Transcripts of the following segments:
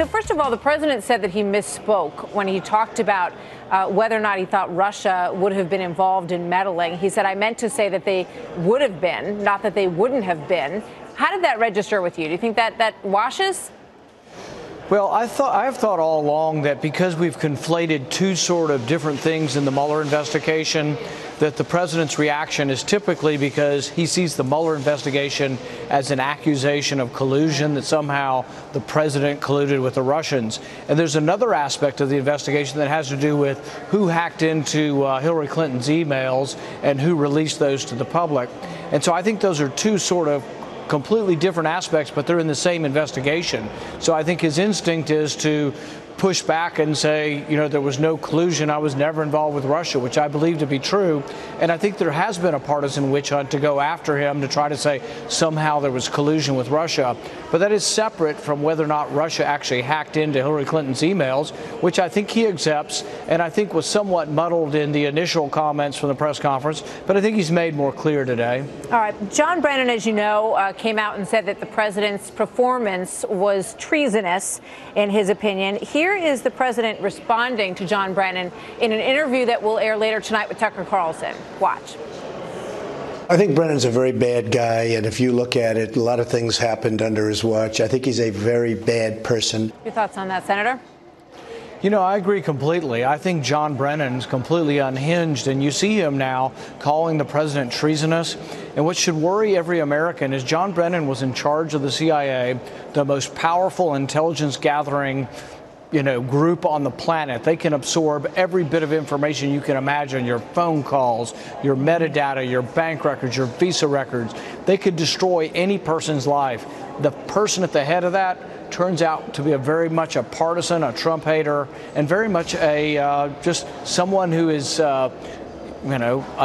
So first of all, the president said that he misspoke when he talked about whether or not he thought Russia would have been involved in meddling. He said, I meant to say that they would have been, not that they wouldn't have been. How did that register with you? Do you think that washes? Well, I've thought all along that because we've conflated two sort of different things in the Mueller investigation, that the president's reaction is typically because he sees the Mueller investigation as an accusation of collusion, that somehow the president colluded with the Russians. And there's another aspect of the investigation that has to do with who hacked into Hillary Clinton's emails and who released those to the public. And so I think those are two sort of completely different aspects, but they're in the same investigation. So I think his instinct is to push back and say, you know, there was no collusion. I was never involved with Russia, which I believe to be true. And I think there has been a partisan witch hunt to go after him to try to say somehow there was collusion with Russia. But that is separate from whether or not Russia actually hacked into Hillary Clinton's emails, which I think he accepts and I think was somewhat muddled in the initial comments from the press conference. But I think he's made more clear today. All right. John Brennan, as you know, came out and said that the president's performance was treasonous, in his opinion. Here is the president responding to John Brennan in an interview that will air later tonight with Tucker Carlson. Watch. I think Brennan's a very bad guy, and if you look at it, a lot of things happened under his watch. I think he's a very bad person. Your thoughts on that, Senator? You know, I agree completely. I think John Brennan's completely unhinged, and you see him now calling the president treasonous. And what should worry every American is John Brennan was in charge of the CIA, the most powerful intelligence gathering group on the planet. They can absorb every bit of information you can imagine, your phone calls, your metadata, your bank records, your visa records. They could destroy any person's life. The person at the head of that turns out to be very much a partisan, a Trump hater, and very much a just someone who is, a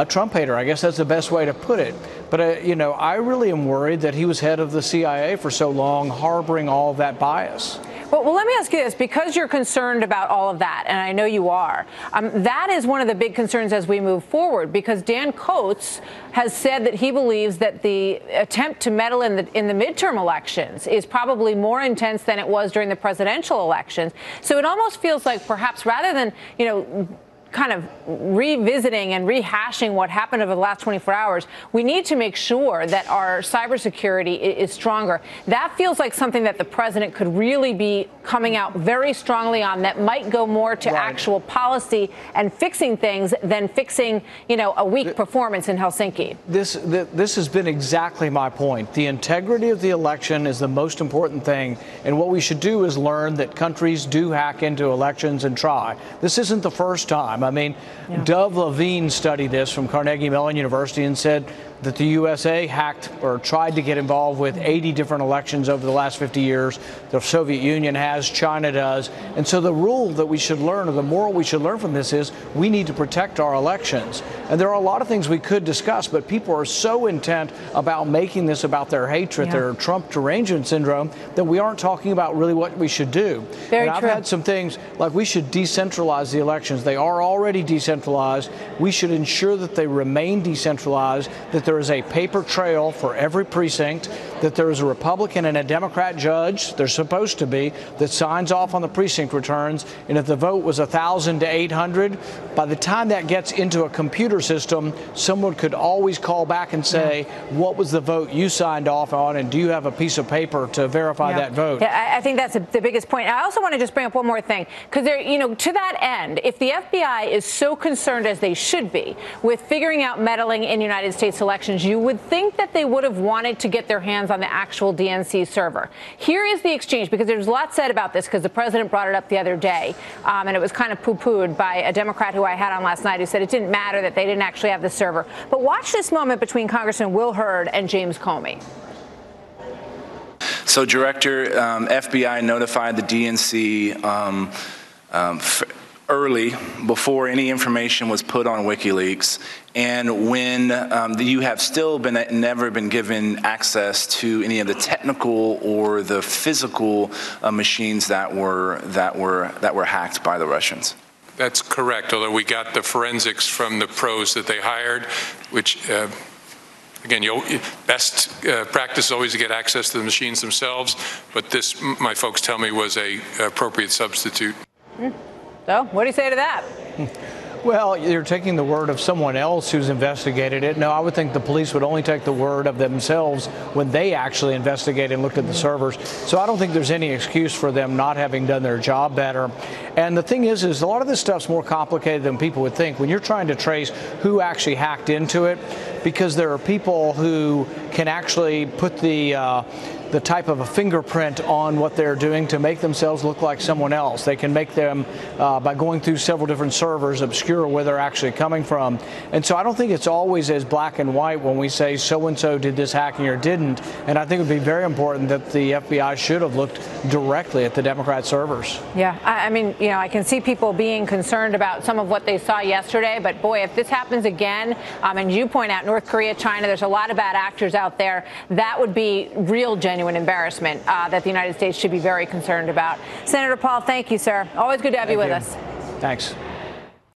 Trump hater. I guess that's the best way to put it. But, I really am worried that he was head of the CIA for so long, harboring all of that bias. Well, let me ask you this, because you're concerned about all of that, and I know you are, that is one of the big concerns as we move forward, because Dan Coates has said that he believes that the attempt to meddle in the midterm elections is probably more intense than it was during the presidential elections. So it almost feels like perhaps rather than, kind of revisiting and rehashing what happened over the last 24 hours, we need to make sure that our cybersecurity is stronger. That feels like something that the president could really be coming out very strongly on, that might go more to actual policy and fixing things than fixing, a weak performance in Helsinki. This has been exactly my point. The integrity of the election is the most important thing. And what we should do is learn that countries do hack into elections and try. This isn't the first time. I mean, Dov Levine studied this from Carnegie Mellon University and said that the USA hacked or tried to get involved with 80 different elections over the last 50 years. The Soviet Union has, China does. And so the rule that we should learn, or the moral we should learn from this, is we need to protect our elections. And there are a lot of things we could discuss, but people are so intent about making this about their hatred, their Trump derangement syndrome, that we aren't talking about really what we should do. Very and true. I've had some things like we should decentralize the elections. They are already decentralized. We should ensure that they remain decentralized, that there is a paper trail for every precinct, that there is a Republican and a Democrat judge, there's supposed to be, that signs off on the precinct returns. And if the vote was 1,000 to 800, by the time that gets into a computer system, someone could always call back and say, what was the vote you signed off on, and do you have a piece of paper to verify that vote? Yeah, I think that's the biggest point. I also want to just bring up one more thing, because to that end, if the FBI is so concerned, as they should be, with figuring out meddling in United States elections, you would think that they would have wanted to get their hands on the actual DNC server. Here is the exchange, because there's a lot said about this, because the president brought it up the other day, and it was kind of poo-pooed by a Democrat who I had on last night, who said it didn't matter that they didn't actually have the server. But watch this moment between Congressman Will Hurd and James Comey. So, Director, FBI notified the DNC early, before any information was put on WikiLeaks, and when you have still never been given access to any of the technical or the physical machines that were hacked by the Russians. That's correct, although we got the forensics from the pros that they hired, which Again, best practice is always to get access to the machines themselves, but this, my folks tell me, was a appropriate substitute. So, what do you say to that? Well, you're taking the word of someone else who's investigated it. No, I would think the police would only take the word of themselves when they actually investigated and looked at the servers. So I don't think there's any excuse for them not having done their job better. And the thing is a lot of this stuff's more complicated than people would think when you're trying to trace who actually hacked into it, because there are people who can actually put the type of a fingerprint on what they're doing to make themselves look like someone else. They can make them, by going through several different servers, obscure where they're actually coming from. And so I don't think it's always as black and white when we say so-and-so did this hacking or didn't. And I think it would be very important that the FBI should have looked directly at the Democrat servers. Yeah, I mean, I can see people being concerned about some of what they saw yesterday. But boy, if this happens again, and you point out North Korea, China, there's a lot of bad actors out there, that would be real genuine embarrassment that the United States should be very concerned about. Senator Paul, thank you, sir. Always good to have you with us. Thanks.